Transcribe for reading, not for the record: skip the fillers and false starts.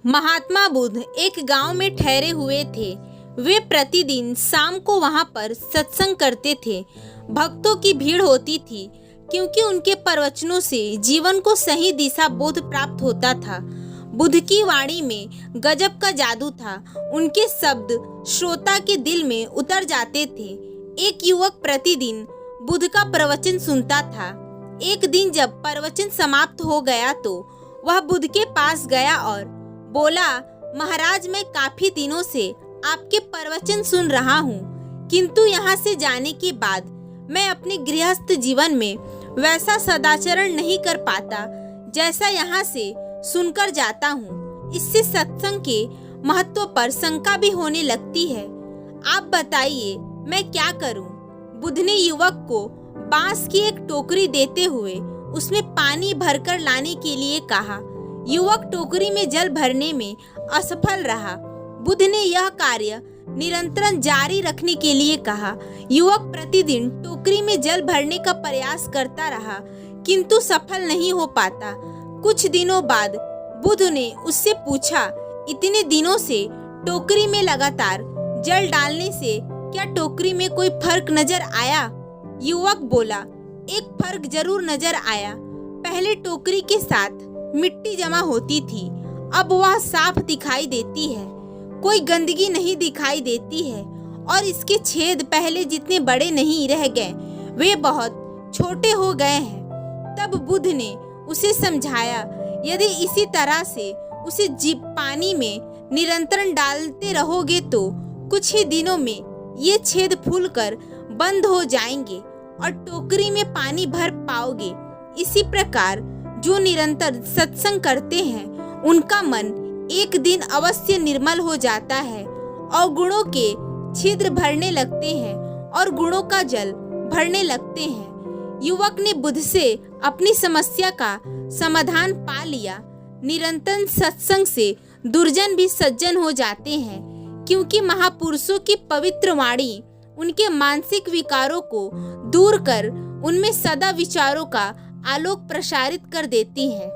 महात्मा बुद्ध एक गांव में ठहरे हुए थे। वे प्रतिदिन शाम को वहां पर सत्संग करते थे। भक्तों की भीड़ होती थी क्योंकि उनके प्रवचनों से जीवन को सही दिशा बोध प्राप्त होता था। बुद्ध की वाणी में गजब का जादू था। उनके शब्द श्रोता के दिल में उतर जाते थे। एक युवक प्रतिदिन बुद्ध का प्रवचन सुनता था। एक दिन जब प्रवचन समाप्त हो गया तो वह बुद्ध के पास गया और बोला, महाराज, मैं काफी दिनों से आपके प्रवचन सुन रहा हूँ, किंतु यहाँ से जाने के बाद मैं अपने गृहस्थ जीवन में वैसा सदाचरण नहीं कर पाता जैसा यहाँ से सुनकर जाता हूँ। इससे सत्संग के महत्व पर शंका भी होने लगती है। आप बताइए मैं क्या करूँ? बुद्ध ने युवक को बांस की एक टोकरी देते हुए उसमें पानी भरकर लाने के लिए कहा। युवक टोकरी में जल भरने में असफल रहा। बुद्ध ने यह कार्य निरंतर जारी रखने के लिए कहा। युवक प्रतिदिन टोकरी में जल भरने का प्रयास करता रहा, किंतु सफल नहीं हो पाता। कुछ दिनों बाद बुद्ध ने उससे पूछा, इतने दिनों से टोकरी में लगातार जल डालने से क्या टोकरी में कोई फर्क नजर आया? युवक बोला, एक फर्क जरूर नजर आया। पहले टोकरी के साथ मिट्टी जमा होती थी, अब वह साफ दिखाई देती है। कोई गंदगी नहीं दिखाई देती है और इसके छेद पहले जितने बड़े नहीं रह गए, वे बहुत छोटे हो गए हैं। तब बुद्ध ने उसे समझाया, यदि इसी तरह से उसे पानी में निरंतर डालते रहोगे तो कुछ ही दिनों में ये छेद फूलकर बंद हो जाएंगे और टोकरी में पानी भर पाओगे। इसी प्रकार जो निरंतर सत्संग करते हैं उनका मन एक दिन अवश्य निर्मल हो जाता है और गुणों के छिद्र भरने लगते हैं और गुणों का जल भरने लगते हैं। युवक ने बुद्ध से अपनी समस्या का समाधान पा लिया। निरंतर सत्संग से दुर्जन भी सज्जन हो जाते हैं, क्योंकि महापुरुषों की पवित्र वाणी उनके मानसिक विकारों को दूर कर उनमें सदा विचारों का आलोक प्रसारित कर देती है।